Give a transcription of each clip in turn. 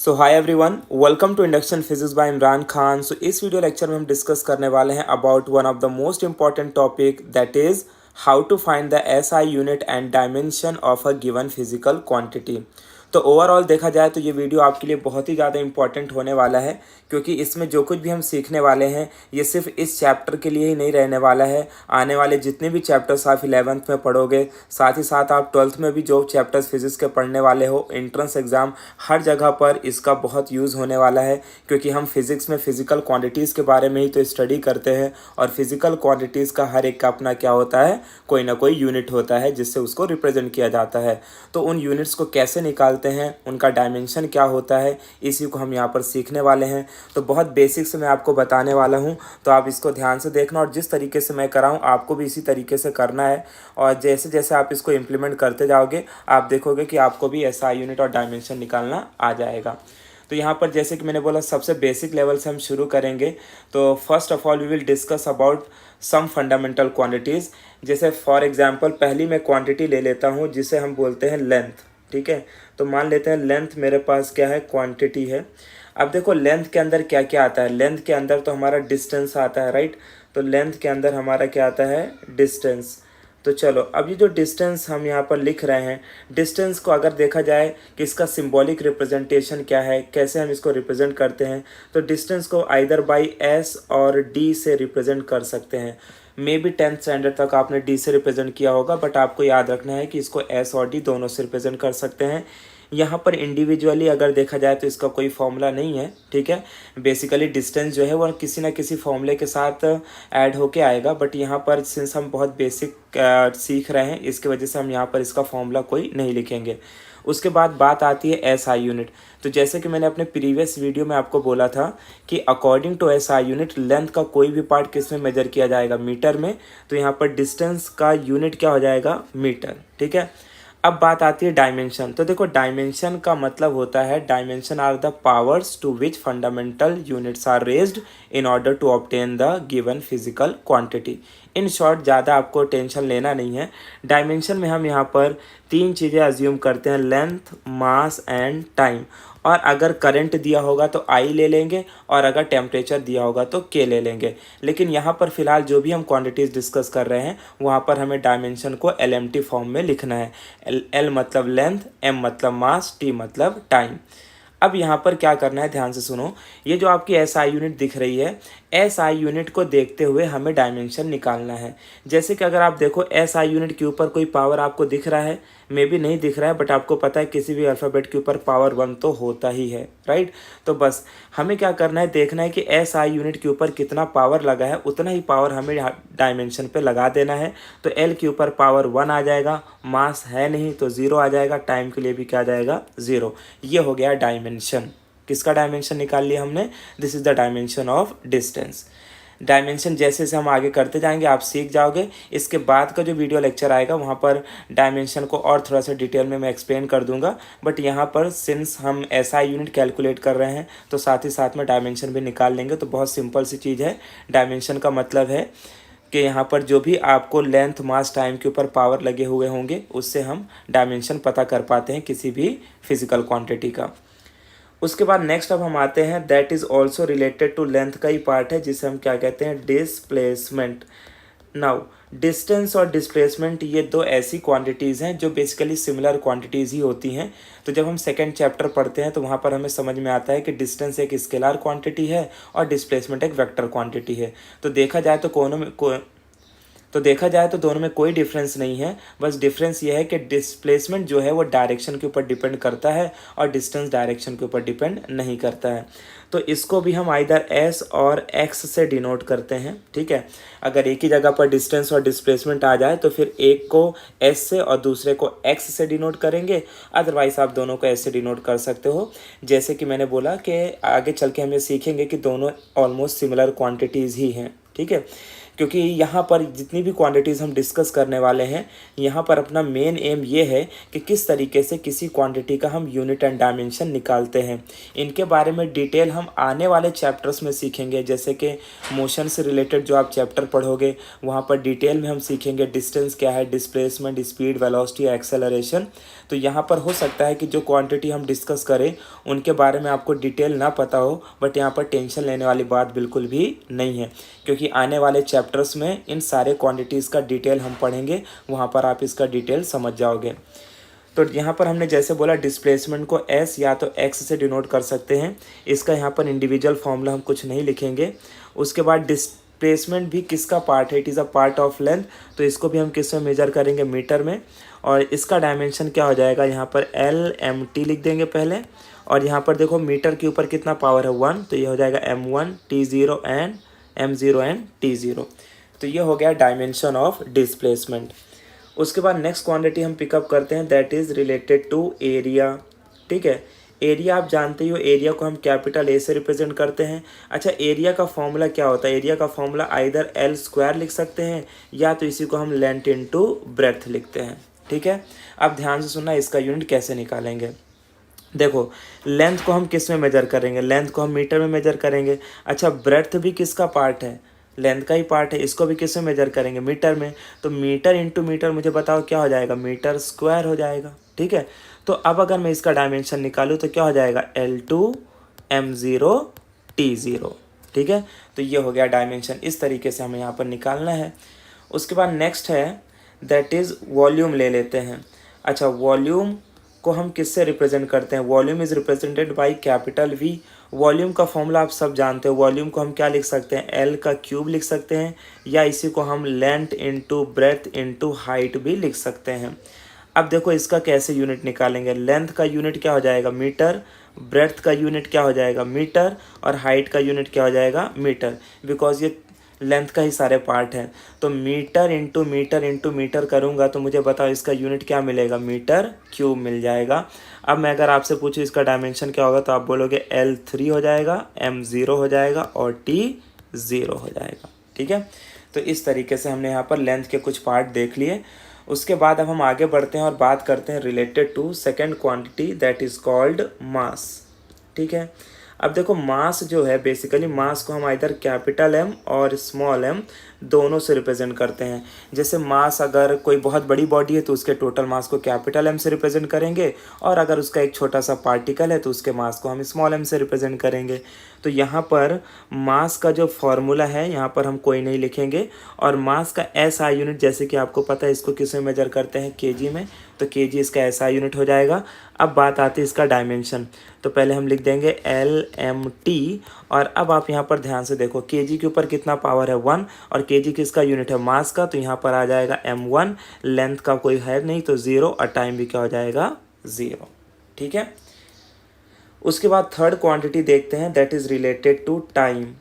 So hi everyone, welcome to induction physics by Imran Khan. So इस video lecture में हम discuss करने वाले हैं about one of the most important topic, that is how to find the SI unit and dimension of a given physical quantity. तो overall देखा जाए तो ये वीडियो आपके लिए बहुत ही ज़्यादा इंपॉर्टेंट होने वाला है, क्योंकि इसमें जो कुछ भी हम सीखने वाले हैं ये सिर्फ इस चैप्टर के लिए ही नहीं रहने वाला है। आने वाले जितने भी चैप्टर्स आप 11th में पढ़ोगे, साथ ही साथ आप 12th में भी जो चैप्टर्स फिजिक्स के पढ़ने वाले हो, एंट्रेंस एग्ज़ाम, हर जगह पर इसका बहुत यूज़ होने वाला है। क्योंकि हम फिज़िक्स में फ़िज़िकल क्वांटिटीज़ के बारे में ही तो स्टडी करते हैं, और फिज़िकल क्वांटिटीज़ का हर एक का अपना क्या होता है, कोई ना कोई यूनिट होता है जिससे उसको रिप्रेजेंट किया जाता है। तो उन यूनिट्स को कैसे निकालते हैं, उनका डायमेंशन क्या होता है, इसी को हम यहाँ पर सीखने वाले हैं। तो बहुत बेसिक से मैं आपको बताने वाला हूँ, तो आप इसको ध्यान से देखना, और जिस तरीके से मैं कराऊँ आपको भी इसी तरीके से करना है। और जैसे जैसे आप इसको इम्प्लीमेंट करते जाओगे, आप देखोगे कि आपको भी ऐसा यूनिट और डायमेंशन निकालना आ जाएगा। तो यहाँ पर जैसे कि मैंने बोला, सबसे बेसिक लेवल से हम शुरू करेंगे। तो first of all we will discuss about some fundamental quantities. जैसे फॉर एग्जांपल पहली मैं क्वांटिटी ले लेता हूँ जिसे हम बोलते हैं लेंथ। ठीक है, तो मान लेते हैं लेंथ मेरे पास क्या है, क्वांटिटी है। अब देखो लेंथ के अंदर क्या क्या आता है। लेंथ के अंदर तो हमारा डिस्टेंस आता है, राइट। तो लेंथ के अंदर हमारा क्या आता है, डिस्टेंस। तो चलो, अब ये जो डिस्टेंस हम यहाँ पर लिख रहे हैं, डिस्टेंस को अगर देखा जाए कि इसका सिंबॉलिक रिप्रेजेंटेशन क्या है, कैसे हम इसको रिप्रेजेंट करते हैं, तो डिस्टेंस को आइदर बाई एस और डी से रिप्रेजेंट कर सकते हैं। मे बी 10th स्टैंडर्ड तक आपने डी से रिप्रेजेंट किया होगा, बट आपको याद रखना है कि इसको एस और डी दोनों से रिप्रेजेंट कर सकते हैं। यहाँ पर इंडिविजुअली अगर देखा जाए तो इसका कोई फॉर्मूला नहीं है, ठीक है। बेसिकली डिस्टेंस जो है वो किसी ना किसी फॉर्मूले के साथ ऐड होके आएगा, बट यहाँ पर सिंस हम बहुत बेसिक सीख रहे हैं, इसकी वजह से हम यहाँ पर इसका फॉर्मूला कोई नहीं लिखेंगे। उसके बाद बात आती है एसआई यूनिट। तो जैसे कि मैंने अपने प्रीवियस वीडियो में आपको बोला था कि according to SI unit length का कोई भी पार्ट किस में मेजर किया जाएगा, मीटर में। तो यहाँ पर डिस्टेंस का यूनिट क्या हो जाएगा, मीटर, ठीक है। अब बात आती है डायमेंशन। तो देखो, डायमेंशन का मतलब होता है, dimension are the powers to which fundamental units are raised in order to obtain the given physical quantity. In short, ज़्यादा आपको टेंशन लेना नहीं है। डायमेंशन में हम यहाँ पर तीन चीज़ें अज्यूम करते हैं, लेंथ, मास एंड टाइम। और अगर करंट दिया होगा तो आई ले लेंगे, और अगर टेम्परेचर दिया होगा तो के ले लेंगे। लेकिन यहाँ पर फिलहाल जो भी हम क्वांटिटीज़ डिस्कस कर रहे हैं, वहाँ पर हमें डायमेंशन को एलएमटी फॉर्म में लिखना है। एल मतलब लेंथ, एम मतलब मास, टी मतलब टाइम। अब यहाँ पर क्या करना है, ध्यान से सुनो। ये जो आपकी एसआई यूनिट दिख रही है, एसआई यूनिट को देखते हुए हमें डायमेंशन निकालना है। जैसे कि अगर आप देखो, एसआई यूनिट के ऊपर कोई पावर आपको दिख रहा है, मे भी नहीं दिख रहा है, बट आपको पता है किसी भी अल्फ़ाबेट के ऊपर पावर 1 तो होता ही है, राइट। तो बस हमें क्या करना है, देखना है कि एसआई यूनिट के ऊपर कितना पावर लगा है, उतना ही पावर हमें डायमेंशन पे लगा देना है। तो एल के ऊपर पावर 1 आ जाएगा, मास है नहीं तो 0 आ जाएगा, टाइम के लिए भी क्या आ जाएगा, 0। ये हो गया डायमेंशन। किसका डायमेंशन निकाल लिया हमने, this is the dimension of distance. Dimension जैसे जैसे हम आगे करते जाएंगे आप सीख जाओगे। इसके बाद का जो वीडियो लेक्चर आएगा वहाँ पर डायमेंशन को और थोड़ा सा डिटेल में मैं एक्सप्लेन कर दूंगा। बट यहाँ पर सिंस हम एसआई यूनिट कैलकुलेट कर रहे हैं, तो साथ ही साथ में डायमेंशन भी निकाल लेंगे। तो बहुत सिंपल सी चीज़ है। डायमेंशन का मतलब है कि यहाँ पर जो भी आपको लेंथ, मास, टाइम के ऊपर पावर लगे हुए होंगे, उससे हम डायमेंशन पता कर पाते हैं किसी भी फिजिकल क्वांटिटी का। उसके बाद नेक्स्ट अब हम आते हैं, that is also related to length का ही पार्ट है, जिसे हम क्या कहते हैं, डिस्प्लेसमेंट। नाउ डिस्टेंस और डिस्प्लेसमेंट ये दो ऐसी क्वांटिटीज़ हैं जो बेसिकली सिमिलर क्वांटिटीज़ ही होती हैं। तो जब हम सेकंड चैप्टर पढ़ते हैं तो वहाँ पर हमें समझ में आता है कि डिस्टेंस एक स्केलर क्वांटिटी है और डिस्प्लेसमेंट एक वेक्टर क्वांटिटी है। तो देखा जाए तो दोनों में कोई डिफरेंस नहीं है। बस डिफरेंस ये है कि डिस्प्लेसमेंट जो है वो डायरेक्शन के ऊपर डिपेंड करता है, और डिस्टेंस डायरेक्शन के ऊपर डिपेंड नहीं करता है। तो इसको भी हम आइदर एस और एक्स से डिनोट करते हैं, ठीक है। अगर एक ही जगह पर डिस्टेंस और डिस्प्लेसमेंट आ जाए तो फिर एक को एस से और दूसरे को एक्स से डिनोट करेंगे, अदरवाइज आप दोनों को एस से डिनोट कर सकते हो। जैसे कि मैंने बोला कि आगे चल के हम ये सीखेंगे कि दोनों ऑलमोस्ट सिमिलर क्वान्टिटीज़ ही हैं, ठीक है। क्योंकि यहाँ पर जितनी भी क्वांटिटीज़ हम डिस्कस करने वाले हैं, यहाँ पर अपना मेन एम ये है कि किस तरीके से किसी क्वांटिटी का हम यूनिट एंड डायमेंशन निकालते हैं। इनके बारे में डिटेल हम आने वाले चैप्टर्स में सीखेंगे, जैसे कि मोशन से रिलेटेड जो आप चैप्टर पढ़ोगे वहाँ पर डिटेल में हम सीखेंगे डिस्टेंस क्या है, डिस्प्लेसमेंट, स्पीड, वेलोसिटी, एक्सेलरेशन। तो यहाँ पर हो सकता है कि जो क्वांटिटी हम डिस्कस करें उनके बारे में आपको डिटेल ना पता हो, बट यहाँ पर टेंशन लेने वाली बात बिल्कुल भी नहीं है, क्योंकि आने वाले चैप्टर्स में इन सारे क्वांटिटीज़ का डिटेल हम पढ़ेंगे, वहाँ पर आप इसका डिटेल समझ जाओगे। तो यहाँ पर हमने जैसे बोला डिस्प्लेसमेंट को एस या तो एक्स से डिनोट कर सकते हैं। इसका यहाँ पर इंडिविजुअल फॉर्मूला हम कुछ नहीं लिखेंगे। उसके बाद डिस्प्लेसमेंट भी किसका पार्ट है, it is a part of length, तो इसको भी हम किस में मेजर करेंगे, मीटर में। और इसका डायमेंशन क्या हो जाएगा, यहाँ पर LMT लिख देंगे पहले। और यहाँ पर देखो मीटर के ऊपर कितना पावर है 1, तो ये हो जाएगा M1 T0 and M0 and T0। तो ये हो गया डायमेंशन ऑफ डिस्प्लेसमेंट। उसके बाद नेक्स्ट क्वांटिटी हम पिकअप करते हैं, that is related to area. ठीक है, एरिया आप जानते ही हो, एरिया को हम कैपिटल ए से रिप्रेजेंट करते हैं। अच्छा, एरिया का फॉर्मूला क्या होता है, एरिया का फॉर्मूला आइदर L स्क्वायर लिख सकते हैं या तो इसी को हम लेंथ इनटू ब्रेड्थ लिखते हैं। ठीक है, अब ध्यान से सुनना इसका यूनिट कैसे निकालेंगे। देखो, लेंथ को हम किस में मेजर करेंगे, लेंथ को हम मीटर में मेजर करेंगे। अच्छा, ब्रेड्थ भी किसका पार्ट है, लेंथ का ही पार्ट है, इसको भी किस में मेजर करेंगे, मीटर में। तो मीटर इंटू मीटर मुझे बताओ क्या हो जाएगा, मीटर स्क्वायर हो जाएगा। ठीक है, तो अब अगर मैं इसका डायमेंशन निकालूँ तो क्या हो जाएगा, L2 M0 T0। ठीक है, तो ये हो गया डायमेंशन, इस तरीके से हमें यहाँ पर निकालना है। उसके बाद नेक्स्ट है दैट इज़ वॉल्यूम ले लेते हैं। अच्छा, वॉल्यूम को हम किससे रिप्रेजेंट करते हैं, volume is represented by capital V। Volume का फॉर्मूला आप सब जानते हो, वॉल्यूम को हम क्या लिख सकते हैं, L का क्यूब लिख सकते हैं, या इसी को हम length into breadth into height भी लिख सकते हैं। अब देखो इसका कैसे यूनिट निकालेंगे, लेंथ का यूनिट क्या हो जाएगा, मीटर, ब्रेथ का यूनिट क्या हो जाएगा, मीटर, और हाइट का यूनिट क्या हो जाएगा, मीटर, बिकॉज ये लेंथ का ही सारे पार्ट हैं। तो metre into metre into metre करूँगा तो मुझे बताओ इसका यूनिट क्या मिलेगा, मीटर क्यूब मिल जाएगा। अब मैं अगर आपसे पूछूँ इसका डायमेंशन क्या होगा तो आप बोलोगे L3 हो जाएगा, M0 हो जाएगा और T0 हो जाएगा। ठीक है, तो इस तरीके से हमने यहाँ पर लेंथ के कुछ पार्ट देख लिए। उसके बाद अब हम आगे बढ़ते हैं और बात करते हैं related to second quantity that is called mass. ठीक है, अब देखो मास जो है, बेसिकली मास को हम इधर कैपिटल M और स्मॉल m दोनों से रिप्रेजेंट करते हैं। जैसे मास अगर कोई बहुत बड़ी बॉडी है तो उसके टोटल मास को कैपिटल M से रिप्रेजेंट करेंगे, और अगर उसका एक छोटा सा पार्टिकल है तो उसके मास को हम स्मॉल m से रिप्रेजेंट करेंगे। तो यहाँ पर मास का जो फॉर्मूला है यहाँ पर हम कोई नहीं लिखेंगे, और मास का SI यूनिट जैसे कि आपको पता है इसको किस में मेजर करते हैं, kg में, तो kg इसका SI यूनिट हो जाएगा। अब बात आती है इसका डायमेंशन, तो पहले हम लिख देंगे LMT, और अब आप यहाँ पर ध्यान से देखो kg के ऊपर कितना पावर है 1, और kg किसका यूनिट है, मास का, तो यहाँ पर आ जाएगा M1, लेंथ का कोई है नहीं तो 0, और टाइम भी क्या हो जाएगा, 0। ठीक है, उसके बाद थर्ड क्वांटिटी देखते हैं that is related to time.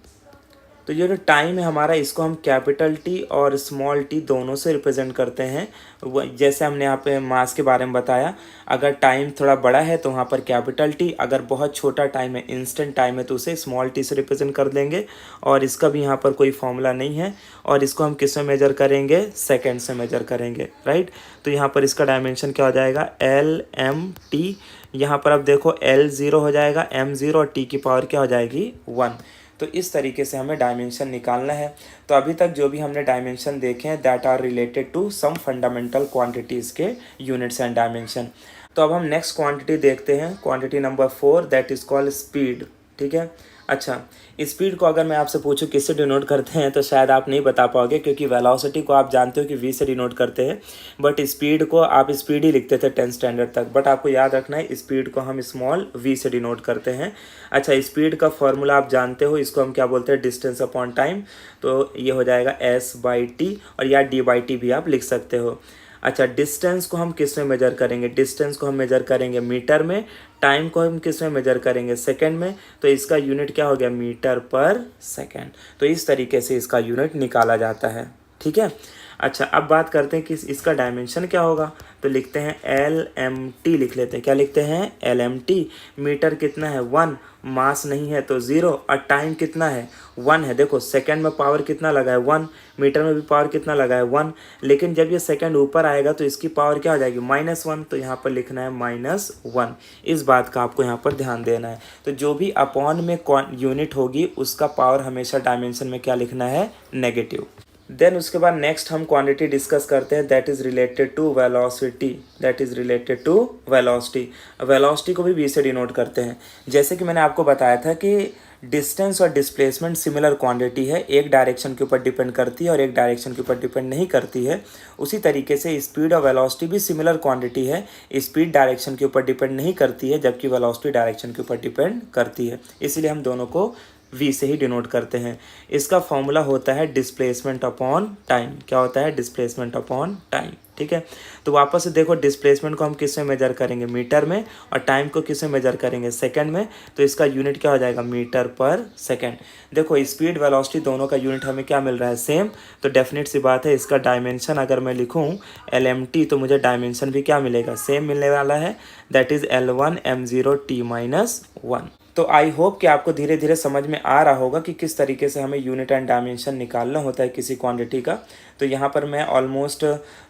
तो ये जो टाइम है हमारा, इसको हम कैपिटल T और स्मॉल t दोनों से रिप्रेजेंट करते हैं। जैसे हमने यहाँ पे मास के बारे में बताया, अगर टाइम थोड़ा बड़ा है तो वहाँ पर कैपिटल T, अगर बहुत छोटा टाइम है, इंस्टेंट टाइम है, तो उसे स्मॉल t से रिप्रेजेंट कर देंगे। और इसका भी यहाँ पर कोई फॉर्मूला नहीं है, और इसको हम किस में मेजर करेंगे, सेकेंड से मेजर करेंगे, राइट। तो यहाँ पर इसका डायमेंशन क्या हो जाएगा, LMT। यहाँ पर अब देखो L0 हो जाएगा, M0, और t की पावर क्या हो जाएगी, 1। तो इस तरीके से हमें डायमेंशन निकालना है। तो अभी तक जो भी हमने डायमेंशन देखे हैं that are related to some fundamental quantities के यूनिट्स एंड डायमेंशन। तो अब हम नेक्स्ट क्वांटिटी देखते हैं, quantity number 4 that is called speed. ठीक है, अच्छा, स्पीड को अगर मैं आपसे पूछूं किससे डिनोट करते हैं तो शायद आप नहीं बता पाओगे, क्योंकि वेलोसिटी को आप जानते हो कि v से डिनोट करते हैं, बट स्पीड को आप स्पीड ही लिखते थे 10th स्टैंडर्ड तक, बट आपको याद रखना है स्पीड को हम स्मॉल v से डिनोट करते हैं। अच्छा, स्पीड का फॉर्मूला आप जानते हो, इसको हम क्या बोलते हैं, डिस्टेंस अपॉन टाइम, तो ये हो जाएगा S/t, और या d/t भी आप लिख सकते हो। अच्छा, डिस्टेंस को हम किस में मेजर करेंगे, डिस्टेंस को हम मेजर करेंगे मीटर में, टाइम को हम किस में मेजर करेंगे, सेकंड में, तो इसका यूनिट क्या हो गया, मीटर पर सेकंड। तो इस तरीके से इसका यूनिट निकाला जाता है। ठीक है, अच्छा, अब बात करते हैं कि इसका डायमेंशन क्या होगा। तो लिखते हैं LMT, लिख लेते हैं। क्या लिखते हैं? LMT। मीटर कितना है? 1, मास नहीं है तो 0, और टाइम कितना है? 1 है। देखो सेकंड में पावर कितना लगा है? 1, मीटर में भी पावर कितना लगा है? 1, लेकिन जब ये सेकंड ऊपर आएगा तो इसकी पावर क्या हो जाएगी? -1, तो यहाँ पर लिखना है -1। इस बात का आपको यहाँ पर ध्यान देना है। तो जो भी अपॉन में यूनिट होगी उसका पावर हमेशा डायमेंशन में क्या लिखना है? नेगेटिव। देन उसके बाद नेक्स्ट हम क्वांटिटी डिस्कस करते हैं, that is related to velocity. That is related to velocity. Velocity को भी v से डिनोट करते हैं। जैसे कि मैंने आपको बताया था कि डिस्टेंस और डिस्प्लेसमेंट सिमिलर क्वांटिटी है, एक डायरेक्शन के ऊपर डिपेंड करती है और एक डायरेक्शन के ऊपर डिपेंड नहीं करती है। उसी तरीके से स्पीड और वेलोसिटी भी सिमिलर क्वांटिटी है, स्पीड डायरेक्शन के ऊपर डिपेंड नहीं करती है जबकि वेलोसिटी डायरेक्शन के ऊपर डिपेंड करती है। इसीलिए हम दोनों को v से ही डिनोट करते हैं। इसका फॉर्मूला होता है डिस्प्लेसमेंट अपॉन टाइम। क्या होता है? Displacement upon time. ठीक है, तो वापस से देखो, डिस्प्लेसमेंट को हम किस में मेजर करेंगे? मीटर में। और टाइम को किस में मेजर करेंगे? सेकंड में। तो इसका यूनिट क्या हो जाएगा? मीटर पर सेकंड। देखो स्पीड वेलोसिटी दोनों का यूनिट हमें क्या मिल रहा है? सेम। तो डेफिनेट सी बात है, इसका डायमेंशन अगर मैं लिखूँ LMT तो मुझे डायमेंशन भी क्या मिलेगा? सेम मिलने वाला है, that is L1 M0 T-1। तो आई होप कि आपको धीरे धीरे समझ में आ रहा होगा कि किस तरीके से हमें यूनिट एंड डायमेंशन निकालना होता है किसी क्वांटिटी का। तो यहाँ पर मैं ऑलमोस्ट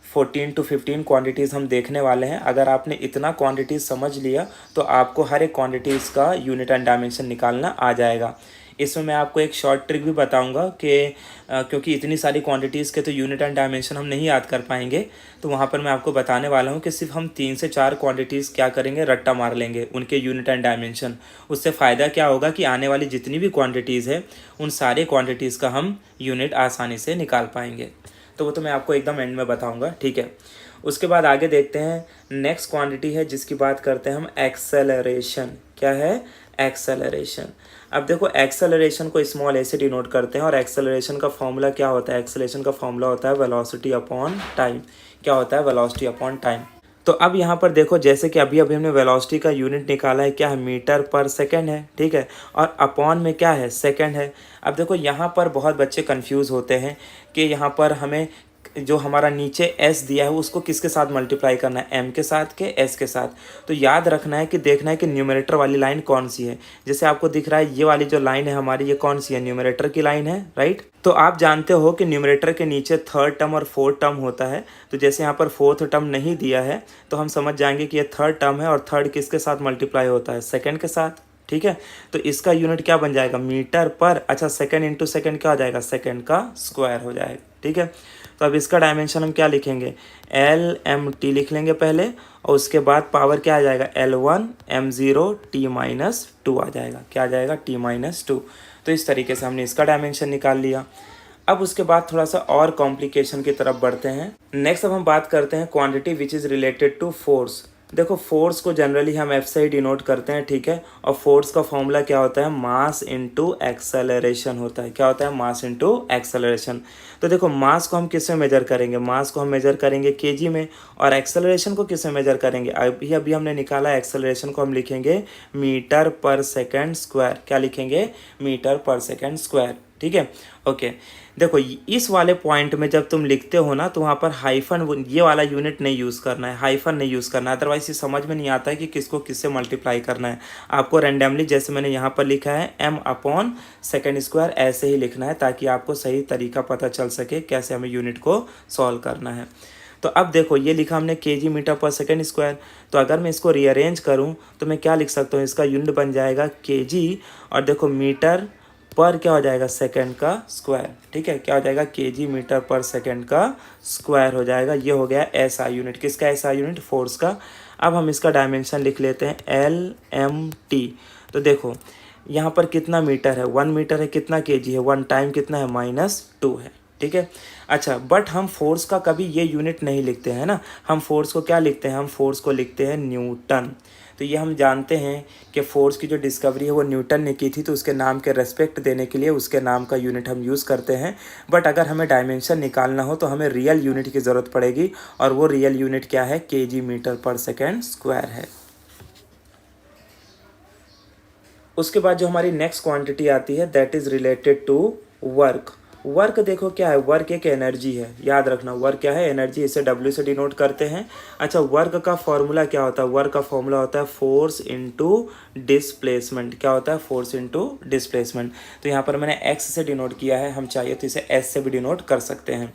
14 to 15 क्वांटिटीज़ हम देखने वाले हैं। अगर आपने इतना क्वांटिटीज़ समझ लिया तो आपको हर एक क्वांटिटीज़ का यूनिट एंड डायमेंशन निकालना आ जाएगा। इसमें मैं आपको एक शॉर्ट ट्रिक भी बताऊंगा कि क्योंकि इतनी सारी क्वांटिटीज़ के तो यूनिट एंड डायमेंशन हम नहीं याद कर पाएंगे, तो वहाँ पर मैं आपको बताने वाला हूँ कि सिर्फ हम 3 से 4 क्वांटिटीज़ क्या करेंगे? रट्टा मार लेंगे उनके यूनिट एंड डायमेंशन। उससे फ़ायदा क्या होगा कि आने वाली जितनी भी क्वांटिटीज़ है उन सारे क्वांटिटीज़ का हम यूनिट आसानी से निकाल पाएंगे। तो वो तो मैं आपको एकदम एंड में बताऊँगा, ठीक है। उसके बाद आगे देखते हैं, नेक्स्ट क्वांटिटी है जिसकी बात करते हैं हम, एक्सेलरेशन। क्या है? एक्सेलरेशन। अब देखो एक्सेलरेशन को स्मॉल a से डिनोट करते हैं और एक्सेलरेशन का फॉर्मूला क्या होता है? एक्सेलरेशन का फॉर्मूला होता है वेलोसिटी अपॉन टाइम। क्या होता है? Velocity upon time. तो अब यहाँ पर देखो, जैसे कि अभी हमने वेलोसिटी का यूनिट निकाला है, क्या है? मीटर पर सेकंड है, ठीक है, और अपॉन में क्या है? सेकंड है। अब देखो यहाँ पर बहुत बच्चे कंफ्यूज होते हैं कि यहाँ पर हमें जो हमारा नीचे s दिया है उसको किसके साथ मल्टीप्लाई करना है? m के साथ के s के साथ। तो याद रखना है कि देखना है कि न्यूमरेटर वाली लाइन कौन सी है। जैसे आपको दिख रहा है ये वाली जो लाइन है हमारी, ये कौन सी है? न्यूमरेटर की लाइन है, राइट। तो आप जानते हो कि न्यूमरेटर के नीचे थर्ड टर्म और फोर्थ टर्म होता है। तो जैसे यहाँ पर फोर्थ टर्म नहीं दिया है तो हम समझ जाएंगे कि ये थर्ड टर्म है और थर्ड किसके साथ मल्टीप्लाई होता है? सेकेंड के साथ, ठीक है। तो इसका यूनिट क्या बन जाएगा? मीटर पर, अच्छा सेकेंड इंटू सेकेंड क्या हो जाएगा? सेकेंड का स्क्वायर हो जाएगा, ठीक है। तो अब इसका डायमेंशन हम क्या लिखेंगे? LMT लिख लेंगे पहले, और उसके बाद पावर क्या आ जाएगा? L1 M0 T-2 आ जाएगा। क्या आ जाएगा? T-2। तो इस तरीके से हमने इसका डायमेंशन निकाल लिया। अब उसके बाद थोड़ा सा और कॉम्प्लिकेशन की तरफ बढ़ते हैं। नेक्स्ट अब हम बात करते हैं quantity which is related to force. देखो फोर्स को जनरली हम F से ही डिनोट करते हैं, ठीक है। और फोर्स का फॉर्मूला क्या होता है? मास इनटू एक्सेलरेशन होता है। क्या होता है? Mass into acceleration. तो देखो मास को हम किस में मेजर करेंगे? मास को हम मेजर करेंगे केजी में, और एक्सेलरेशन को किस में मेजर करेंगे? अभी हमने निकाला, एक्सेलरेशन को हम लिखेंगे मीटर पर सेकेंड स्क्वायर। क्या लिखेंगे? मीटर पर सेकेंड स्क्वायर, ठीक है, ओके। देखो इस वाले पॉइंट में जब तुम लिखते हो ना तो वहाँ पर हाइफन, ये वाला यूनिट नहीं यूज़ करना है, हाइफन नहीं यूज़ करना है, अदरवाइज ये समझ में नहीं आता है कि किसको किससे मल्टीप्लाई करना है। आपको रैंडमली जैसे मैंने यहाँ पर लिखा है m/2 ऐसे ही लिखना है ताकि आपको सही तरीका पता चल सके कैसे हमें यूनिट को सॉल्व करना है। तो अब देखो ये लिखा हमने kg मीटर पर सेकेंड स्क्वायर, तो अगर मैं इसको रीअरेंज करूँ तो मैं क्या लिख सकता हूँ? इसका यूनिट बन जाएगा kg, और देखो मीटर पर क्या हो जाएगा? सेकंड का स्क्वायर, ठीक है। क्या हो जाएगा? kg मीटर पर सेकंड का स्क्वायर हो जाएगा। ये हो गया SI यूनिट। किसका SI यूनिट? फोर्स का। अब हम इसका डायमेंशन लिख लेते हैं LMT। तो देखो यहाँ पर कितना मीटर है? 1 मीटर है। कितना kg है? 1 टाइम कितना है? -2 है, ठीक है। अच्छा, बट हम फोर्स का कभी ये यूनिट नहीं लिखते हैं ना, हम फोर्स को क्या लिखते हैं? हम फोर्स को लिखते हैं न्यूटन। तो ये हम जानते हैं कि फोर्स की जो डिस्कवरी है वो न्यूटन ने की थी, तो उसके नाम के रेस्पेक्ट देने के लिए उसके नाम का यूनिट हम यूज़ करते हैं। बट अगर हमें डायमेंशन निकालना हो तो हमें रियल यूनिट की ज़रूरत पड़ेगी, और वो रियल यूनिट क्या है? kg मीटर पर सेकेंड स्क्वायर है। उसके बाद जो हमारी नेक्स्ट क्वांटिटी आती है that is related to work. Work देखो क्या है, वर्क एक एनर्जी है, याद रखना वर्क क्या है, एनर्जी, इसे W से डिनोट करते हैं। अच्छा, वर्क का फॉर्मूला क्या होता है, वर्क का फॉर्मूला होता है फोर्स इनटू डिस्प्लेसमेंट। क्या होता है, फोर्स इनटू डिस्प्लेसमेंट। तो यहाँ पर मैंने x से डिनोट किया है, हम चाहिए तो इसे s से भी डिनोट कर सकते हैं।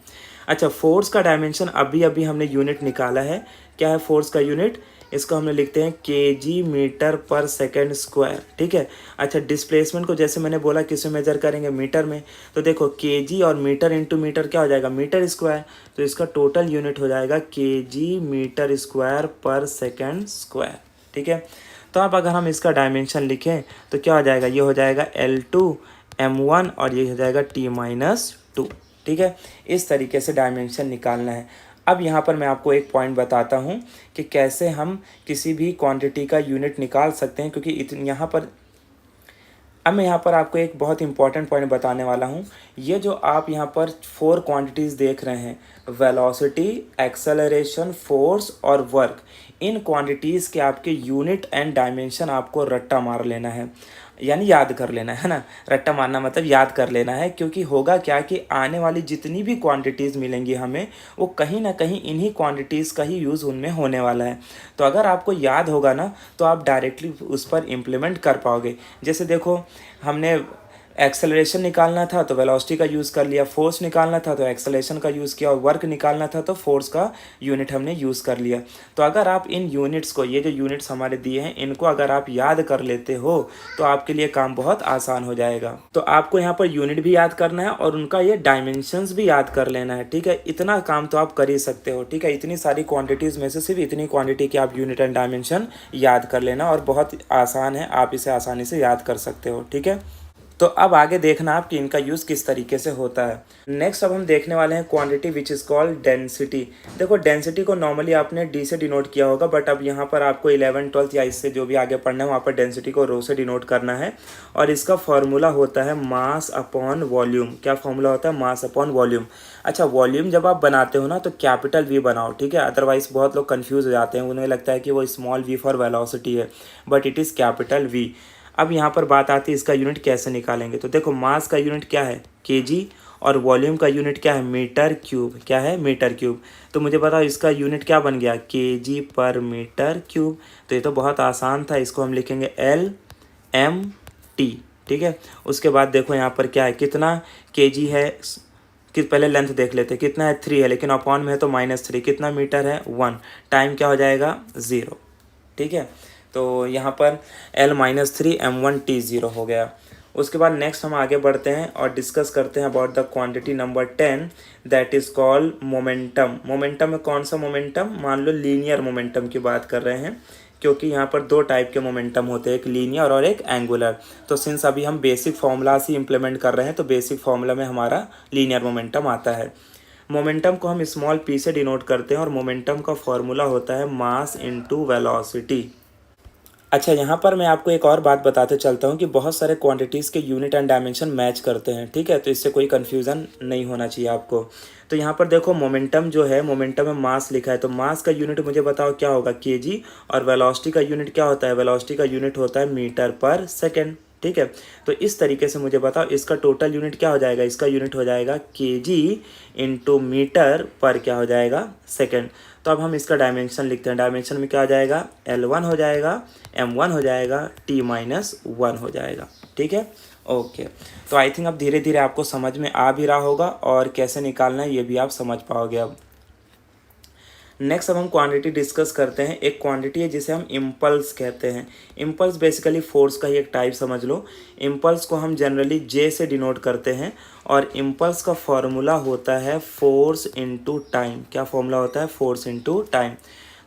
अच्छा, फोर्स का डायमेंशन अभी अभी हमने यूनिट निकाला है, क्या है फोर्स का यूनिट, इसको हमने लिखते हैं केजी मीटर पर सेकेंड स्क्वायर, ठीक है। अच्छा, डिस्प्लेसमेंट को जैसे मैंने बोला किस में मेजर करेंगे, मीटर में, तो देखो केजी और मीटर इंटू मीटर क्या हो जाएगा, मीटर स्क्वायर, तो इसका टोटल यूनिट हो जाएगा केजी मीटर स्क्वायर पर सेकेंड स्क्वायर, ठीक है। तो अब अगर हम इसका डायमेंशन लिखें तो क्या हो जाएगा, ये हो जाएगा L2 m1 और ये हो जाएगा T-2, ठीक है। इस तरीके से डायमेंशन निकालना है। अब यहाँ पर मैं आपको एक पॉइंट बताता हूँ कि कैसे हम किसी भी क्वांटिटी का यूनिट निकाल सकते हैं, क्योंकि यहाँ पर अब मैं यहाँ पर आपको एक बहुत इंपॉर्टेंट पॉइंट बताने वाला हूँ। ये जो आप यहाँ पर 4 क्वांटिटीज़ देख रहे हैं, वेलोसिटी, एक्सेलरेशन, फोर्स और वर्क, इन क्वांटिटीज़ के आपके यूनिट एंड डायमेंशन आपको रट्टा मार लेना है, यानी याद कर लेना है ना। रट्टा मारना मतलब याद कर लेना है, क्योंकि होगा क्या कि आने वाली जितनी भी क्वांटिटीज़ मिलेंगी हमें, वो कहीं ना कहीं इन्हीं क्वांटिटीज़ का ही यूज़ उनमें होने वाला है। तो अगर आपको याद होगा ना तो आप डायरेक्टली उस पर इम्प्लीमेंट कर पाओगे। जैसे देखो, हमने एक्सेलरेशन निकालना था तो वेलोसिटी का यूज़ कर लिया, फोर्स निकालना था तो एक्सेलरेशन का यूज़ किया, और वर्क निकालना था तो फोर्स का यूनिट हमने यूज़ कर लिया। तो अगर आप इन यूनिट्स को, ये जो यूनिट्स हमारे दिए हैं, इनको अगर आप याद कर लेते हो तो आपके लिए काम बहुत आसान हो जाएगा। तो आपको यहाँ पर यूनिट भी याद करना है और उनका ये डायमेंशंस भी याद कर लेना है, ठीक है। इतना काम तो आप कर ही सकते हो, ठीक है। इतनी सारी क्वांटिटीज़ में से सिर्फ इतनी क्वांटिटी के आप यूनिट एंड डायमेंशन याद कर लेना, और बहुत आसान है, आप इसे आसानी से याद कर सकते हो, ठीक है। तो अब आगे देखना आप कि इनका यूज़ किस तरीके से होता है। नेक्स्ट अब हम देखने वाले हैं quantity which is called density. देखो, डेंसिटी को नॉर्मली आपने डी से डिनोट किया होगा, बट अब यहाँ पर आपको 11th 12th या इससे जो भी आगे पढ़ना है वहाँ पर डेंसिटी को रो से डिनोट करना है, और इसका फॉर्मूला होता है मास अपॉन वॉल्यूम। क्या फॉर्मूला होता है, मास अपॉन वॉल्यूम। अच्छा, वॉल्यूम जब आप बनाते हो ना तो कैपिटल वी बनाओ, ठीक है, अदरवाइज बहुत लोग कन्फ्यूज़ हो जाते हैं, उन्हें लगता है कि वो स्मॉल वी फॉर वेलोसिटी है, but it is capital V. अब यहाँ पर बात आती है इसका यूनिट कैसे निकालेंगे। तो देखो, मास का यूनिट क्या है, केजी, और वॉल्यूम का यूनिट क्या है, मीटर क्यूब। क्या है, मीटर क्यूब। तो मुझे बताओ इसका यूनिट क्या बन गया, केजी पर मीटर क्यूब। तो ये तो बहुत आसान था, इसको हम लिखेंगे LMT, ठीक है। उसके बाद देखो यहाँ पर क्या है, कितना केजी है, कि पहले लेंथ देख लेते, कितना है 3 है, लेकिन अपॉन में है तो -3, कितना मीटर है 1, टाइम क्या हो जाएगा 0, ठीक है। तो यहाँ पर L-3 m1T0 हो गया। उसके बाद नेक्स्ट हम आगे बढ़ते हैं और डिस्कस करते हैं about the quantity number 10, that is called momentum. Momentum में कौन सा मोमेंटम, मान लो लीनियर मोमेंटम की बात कर रहे हैं, क्योंकि यहाँ पर 2 टाइप के मोमेंटम होते हैं, एक लीनियर और एक एंगुलर। तो सिंस अभी हम बेसिक फॉर्मूलास ही इम्प्लीमेंट कर रहे हैं, तो बेसिक फॉर्मूला में हमारा लीनियर मोमेंटम आता है। मोमेंटम को हम स्मॉल p से डिनोट करते हैं, और मोमेंटम का फॉर्मूला होता है मास इनटू वेलोसिटी। अच्छा, यहाँ पर मैं आपको एक और बात बताते चलता हूँ कि बहुत सारे क्वांटिटीज़ के यूनिट एंड डायमेंशन मैच करते हैं, ठीक है। तो इससे कोई कन्फ्यूज़न नहीं होना चाहिए आपको। तो यहाँ पर देखो, मोमेंटम जो है, मोमेंटम में मास लिखा है, तो मास का यूनिट मुझे बताओ क्या होगा, केजी, और वेलोसिटी का यूनिट क्या होता है, वेलोसिटी का यूनिट होता है मीटर पर सेकेंड, ठीक है। तो इस तरीके से मुझे बताओ इसका टोटल यूनिट क्या हो जाएगा, इसका यूनिट हो जाएगा केजी इंटू मीटर पर क्या हो जाएगा, सेकेंड। तो अब हम इसका डायमेंशन लिखते हैं, डायमेंशन में क्या आ जाएगा, L1 हो जाएगा, M1 हो जाएगा, T-1 हो जाएगा, ठीक है। ओके, तो आई थिंक अब धीरे धीरे आपको समझ में आ भी रहा होगा, और कैसे निकालना है ये भी आप समझ पाओगे अब। नेक्स्ट अब हम क्वांटिटी डिस्कस करते हैं। एक क्वांटिटी है जिसे हम इम्पल्स कहते हैं। इम्पल्स बेसिकली फोर्स का ही एक टाइप समझ लो। इम्पल्स को हम जनरली जे से डिनोट करते हैं, और इम्पल्स का फॉर्मूला होता है फोर्स इनटू टाइम। क्या फॉर्मूला होता है, फोर्स इनटू टाइम।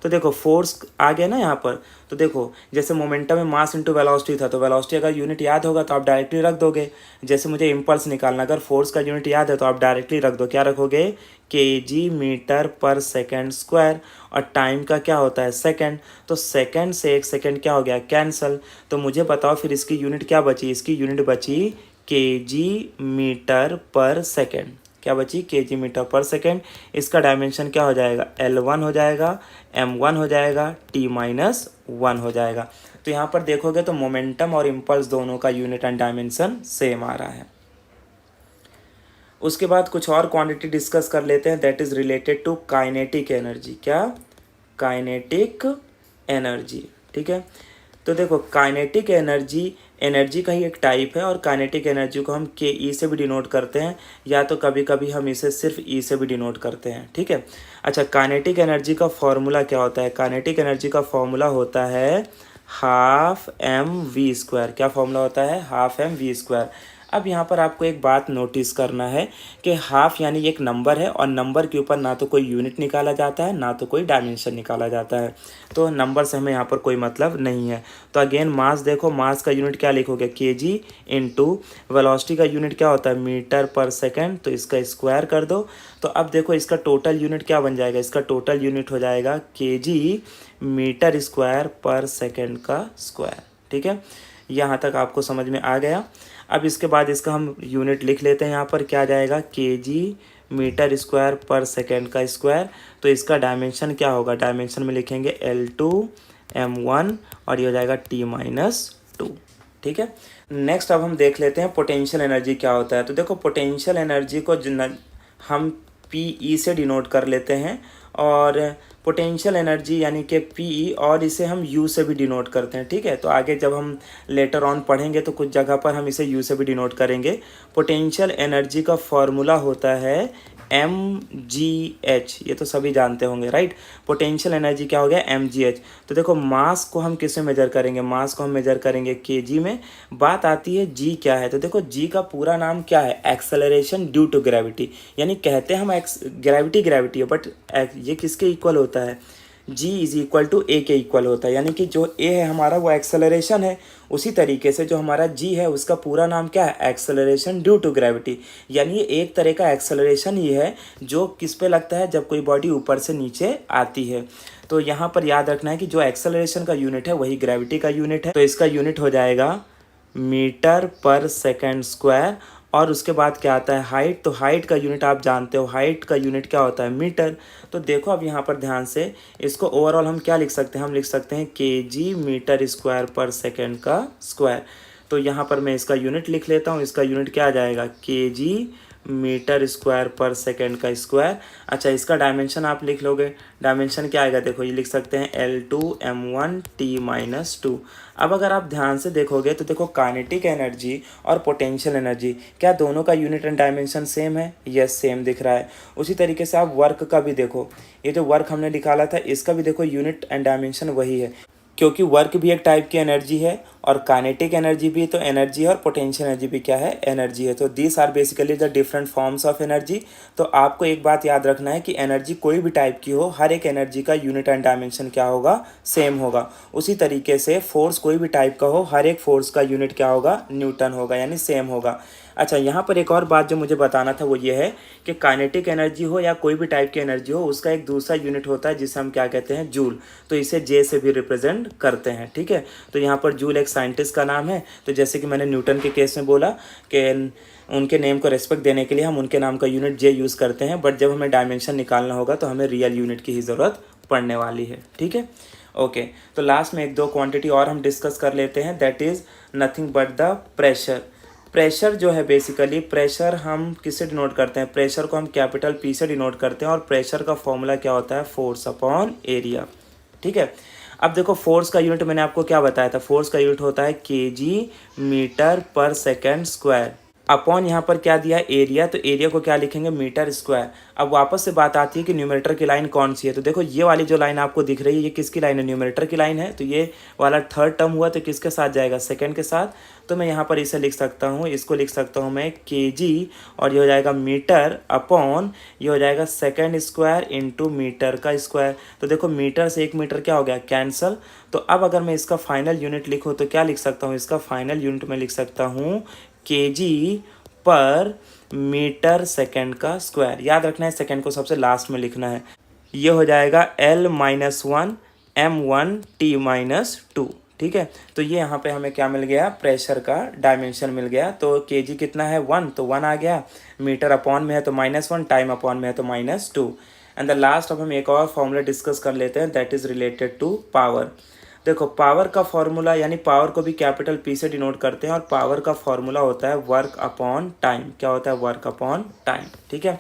तो देखो, फोर्स आ गया ना यहाँ पर, तो देखो जैसे मोमेंटम में मास इंटू वेलोसिटी था, तो वेलोसिटी अगर यूनिट याद होगा तो आप डायरेक्टली रख दोगे। जैसे मुझे इम्पल्स निकालना, अगर फोर्स का यूनिट याद है तो आप डायरेक्टली रख दो, क्या रखोगे, केजी मीटर पर सेकेंड स्क्वायर, और टाइम का क्या होता है, सेकेंड। तो सेकेंड से एक सेकेंड क्या हो गया, कैंसल। तो मुझे बताओ फिर इसकी यूनिट क्या बची, इसकी यूनिट बची केजी मीटर पर सेकेंड। क्या बची, केजी मीटर पर सेकेंड। इसका डायमेंशन क्या हो जाएगा, L1 हो जाएगा, M1 हो जाएगा, T-1 हो जाएगा। तो यहाँ पर देखोगे तो मोमेंटम और इम्पल्स दोनों का यूनिट एंड डायमेंशन सेम आ रहा है। उसके बाद कुछ और क्वांटिटी डिस्कस कर लेते हैं, that is related to kinetic energy. क्या? Kinetic energy. ठीक है, तो देखो काइनेटिक एनर्जी एनर्जी का ही एक टाइप है, और काइनेटिक एनर्जी को हम के ई से भी डिनोट करते हैं, या तो कभी कभी हम इसे सिर्फ ई से भी डिनोट करते हैं। ठीक है, अच्छा काइनेटिक एनर्जी का फॉर्मूला क्या होता है? काइनेटिक एनर्जी का फॉर्मूला होता है हाफ एम वी स्क्वायर। क्या फॉर्मूला होता है? Half M V square. अब यहाँ पर आपको एक बात नोटिस करना है कि हाफ यानी एक नंबर है, और नंबर के ऊपर ना तो कोई यूनिट निकाला जाता है ना तो कोई डायमेंशन निकाला जाता है, तो नंबर से हमें यहाँ पर कोई मतलब नहीं है। तो अगेन मास देखो, मास का यूनिट क्या लिखोगे? केजी इंटू वेलोसिटी का यूनिट क्या होता है? मीटर पर सेकेंड, तो इसका स्क्वायर कर दो। तो अब देखो इसका टोटल यूनिट क्या बन जाएगा? इसका टोटल यूनिट हो जाएगा केजी मीटर स्क्वायर पर सेकेंड का स्क्वायर। ठीक है, यहाँ तक आपको समझ में आ गया। अब इसके बाद इसका हम यूनिट लिख लेते हैं, यहाँ पर क्या आ जाएगा? केजी मीटर स्क्वायर पर सेकेंड का स्क्वायर। तो इसका डायमेंशन क्या होगा? डायमेंशन में लिखेंगे L2 M1, और ये हो जाएगा T-2। ठीक है, नेक्स्ट अब हम देख लेते हैं पोटेंशियल एनर्जी क्या होता है। तो देखो पोटेंशियल एनर्जी को हम PE से डिनोट कर लेते हैं, और पोटेंशियल एनर्जी यानी कि PE, और इसे हम U से भी डिनोट करते हैं। ठीक है, तो आगे जब हम लेटर ऑन पढ़ेंगे तो कुछ जगह पर हम इसे U से भी डिनोट करेंगे। पोटेंशियल एनर्जी का फॉर्मूला होता है mgh, ये तो सभी जानते होंगे राइट। पोटेंशियल एनर्जी क्या हो गया? mgh। तो देखो मास को हम किस में मेजर करेंगे? मास को हम मेजर करेंगे kg में। बात आती है g क्या है, तो देखो g का पूरा नाम क्या है? Acceleration due to gravity. यानी कहते हैं हम ग्रेविटी है, बट ये किसके इक्वल होता है? g इज इक्वल टू ए के इक्वल होता है, यानी कि जो a है हमारा वो एक्सेलरेशन है, उसी तरीके से जो हमारा g है उसका पूरा नाम क्या है? Acceleration due to gravity. यानी ये एक तरह का एक्सेलरेशन ही है जो किस पे लगता है? जब कोई बॉडी ऊपर से नीचे आती है। तो यहाँ पर याद रखना है कि जो एक्सेलरेशन का यूनिट है वही ग्रेविटी का यूनिट है, तो इसका यूनिट हो जाएगा मीटर पर सेकेंड स्क्वायर। और उसके बाद क्या आता है? हाइट। तो हाइट का यूनिट आप जानते हो, हाइट का यूनिट क्या होता है? मीटर। तो देखो अब यहाँ पर ध्यान से इसको ओवरऑल हम क्या लिख सकते हैं? हम लिख सकते हैं केजी मीटर स्क्वायर पर सेकेंड का स्क्वायर। तो यहाँ पर मैं इसका यूनिट लिख लेता हूँ, इसका यूनिट क्या आ जाएगा? केजी मीटर स्क्वायर पर सेकेंड का स्क्वायर। अच्छा इसका डायमेंशन आप लिख लोगे, डायमेंशन क्या आएगा? देखो ये लिख सकते हैं L2 M1 T-2। अब अगर आप ध्यान से देखोगे तो देखो काइनेटिक एनर्जी और पोटेंशियल एनर्जी, क्या दोनों का यूनिट एंड डायमेंशन सेम है? यस सेम दिख रहा है। उसी तरीके से आप वर्क का भी देखो, ये जो वर्क हमने निकाला था इसका भी देखो यूनिट एंड डायमेंशन वही है, क्योंकि वर्क भी एक टाइप की एनर्जी है और काइनेटिक एनर्जी भी, तो एनर्जी है और पोटेंशियल एनर्जी भी क्या है? एनर्जी है। तो these are basically the different forms of energy. तो आपको एक बात याद रखना है कि एनर्जी कोई भी टाइप की हो, हर एक एनर्जी का यूनिट एंड डायमेंशन क्या होगा? सेम होगा। उसी तरीके से फोर्स कोई भी टाइप का हो, हर एक फोर्स का यूनिट क्या होगा? न्यूटन होगा, यानी सेम होगा। अच्छा यहाँ पर एक और बात जो मुझे बताना था वो ये है कि काइनेटिक एनर्जी हो या कोई भी टाइप की एनर्जी हो, उसका एक दूसरा यूनिट होता है जिसे हम क्या कहते हैं? जूल। तो इसे जे से भी रिप्रेजेंट करते हैं। ठीक है, तो यहाँ पर जूल एक साइंटिस्ट का नाम है। तो जैसे कि मैंने न्यूटन के केस में बोला कि उनके नेम को रेस्पेक्ट देने के लिए हम उनके नाम का यूनिट जे यूज़ करते हैं, बट जब हमें डायमेंशन निकालना होगा तो हमें रियल यूनिट की ही ज़रूरत पड़ने वाली है। ठीक है, ओके। तो लास्ट में एक दो क्वांटिटी और हम डिस्कस कर लेते हैं, that is nothing but the pressure. Pressure जो है बेसिकली, प्रेशर हम किससे डिनोट करते हैं? प्रेशर को हम कैपिटल P से डिनोट करते हैं, और प्रेशर का फॉर्मूला क्या होता है? Force upon area. ठीक है, अब देखो फोर्स का यूनिट मैंने आपको क्या बताया था? फोर्स का यूनिट होता है केजी मीटर पर सेकेंड स्क्वायर, अपॉन यहाँ पर क्या दिया? एरिया। तो एरिया को क्या लिखेंगे? Metre square. अब वापस से बात आती है कि न्यूमरेटर की लाइन कौन सी है। तो देखो ये वाली जो लाइन आपको दिख रही है ये किसकी लाइन है? न्यूमरेटर की लाइन है। तो ये वाला थर्ड टर्म हुआ तो किसके साथ जाएगा? सेकंड के साथ। तो मैं यहाँ पर इसे लिख सकता हूँ, इसको लिख सकता हूँ मैं केजी, और ये हो जाएगा मीटर अपॉन, ये हो जाएगा सेकेंड स्क्वायर इंटू मीटर का स्क्वायर। तो देखो मीटर से 1 मीटर क्या हो गया? कैंसल। तो अब अगर मैं इसका फाइनल यूनिट लिखूँ तो क्या लिख सकता हूँ? इसका फाइनल यूनिट मैं लिख सकता हूँ केजी पर मीटर सेकेंड का स्क्वायर। याद रखना है सेकेंड को सबसे लास्ट में लिखना है। ये हो जाएगा L-1 M1 T-2। ठीक है, तो ये यहाँ पे हमें क्या मिल गया? प्रेशर का डायमेंशन मिल गया। तो केजी कितना है? 1, तो 1 आ गया। मीटर अपॉन में है तो -1, टाइम अपॉन में है तो -2। एंड द लास्ट अब हम एक और फॉर्मूला डिस्कस कर लेते हैं, that is related to power. देखो पावर का फॉर्मूला यानी पावर को भी कैपिटल पी से डिनोट करते हैं और पावर का फॉर्मूला होता है वर्क अपॉन टाइम। क्या होता है? Work upon time. ठीक है,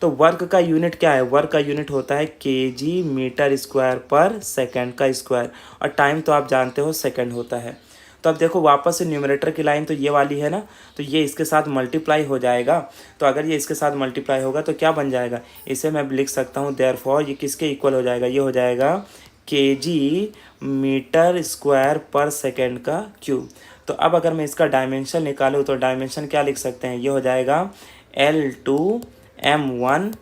तो वर्क का यूनिट क्या है? वर्क का यूनिट होता है केजी मीटर स्क्वायर पर सेकंड का स्क्वायर, और टाइम तो आप जानते हो सेकंड होता है। तो अब देखो वापस से न्यूमरेटर की लाइन तो ये वाली है ना, तो ये इसके साथ मल्टीप्लाई हो जाएगा। तो अगर ये इसके साथ मल्टीप्लाई होगा तो क्या बन जाएगा? इसे मैं लिख सकता हूँ देयरफॉर ये किसके इक्वल हो जाएगा? ये हो जाएगा केजी मीटर स्क्वायर पर सेकेंड का क्यूब। तो अब अगर मैं इसका डायमेंशन निकालूँ तो डायमेंशन क्या लिख सकते हैं? ये हो जाएगा L2m1t-3।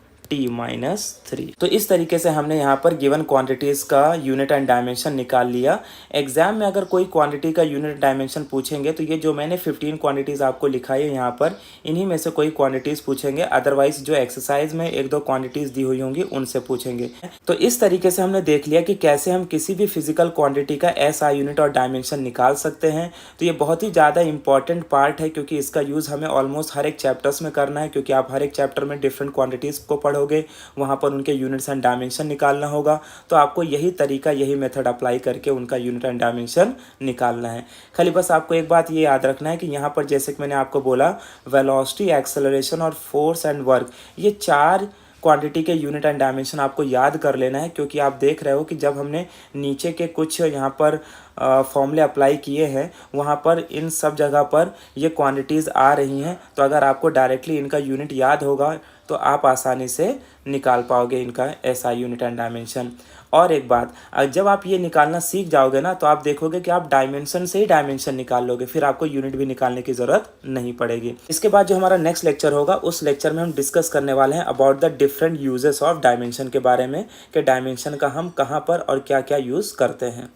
तो इस तरीके से हमने यहाँ पर गिवन क्वांटिटीज़ का यूनिट एंड डायमेंशन निकाल लिया। एग्जाम में अगर कोई क्वांटिटी का यूनिट डायमेंशन पूछेंगे तो ये जो मैंने 15 क्वांटिटीज़ आपको लिखाई है यहाँ पर, इन्हीं में से कोई क्वांटिटीज़ पूछेंगे, अदरवाइज जो एक्सरसाइज में एक दो क्वांटिटीज़ दी हुई होंगी उनसे पूछेंगे। तो इस तरीके से हमने देख लिया कि कैसे हम किसी भी फिजिकल क्वांटिटी का एसआई यूनिट और डायमेंशन निकाल सकते हैं। तो ये बहुत ही ज़्यादा इंपॉर्टेंट पार्ट है क्योंकि इसका यूज़ हमें ऑलमोस्ट हर एक चैप्टर्स में करना है, क्योंकि आप हर एक चैप्टर में डिफरेंट क्वांटिटीज़ को पढ़ोगे, वहाँ पर उनके यूनिट्स एंड डायमेंशन निकालना होगा। तो आपको यही तरीका, यही मेथड अप्लाई करके उनका यूनिट एंड डायमेंशन निकालना है। खाली बस आपको एक बात ये याद रखना है कि यहाँ पर जैसे कि मैंने आपको बोला, वेलोसिटी, एक्सेलरेशन और फोर्स एंड वर्क, ये चार क्वांटिटी के यूनिट एंड डायमेंशन आपको याद कर लेना है, क्योंकि आप देख रहे हो कि जब हमने नीचे के कुछ यहाँ पर फॉर्मूले अप्लाई किए हैं वहाँ पर इन सब जगह पर ये क्वांटिटीज़ आ रही हैं। तो अगर आपको डायरेक्टली इनका यूनिट याद होगा तो आप आसानी से निकाल पाओगे इनका एसआई यूनिट एंड डायमेंशन। और एक बात, जब आप ये निकालना सीख जाओगे ना तो आप देखोगे कि आप डायमेंशन से ही डायमेंशन निकाल लोगे, फिर आपको यूनिट भी निकालने की ज़रूरत नहीं पड़ेगी। इसके बाद जो हमारा नेक्स्ट लेक्चर होगा उस लेक्चर में हम डिस्कस करने वाले हैं about the different uses of dimension के बारे में, कि डायमेंशन का हम कहाँ पर और क्या क्या यूज़ करते हैं।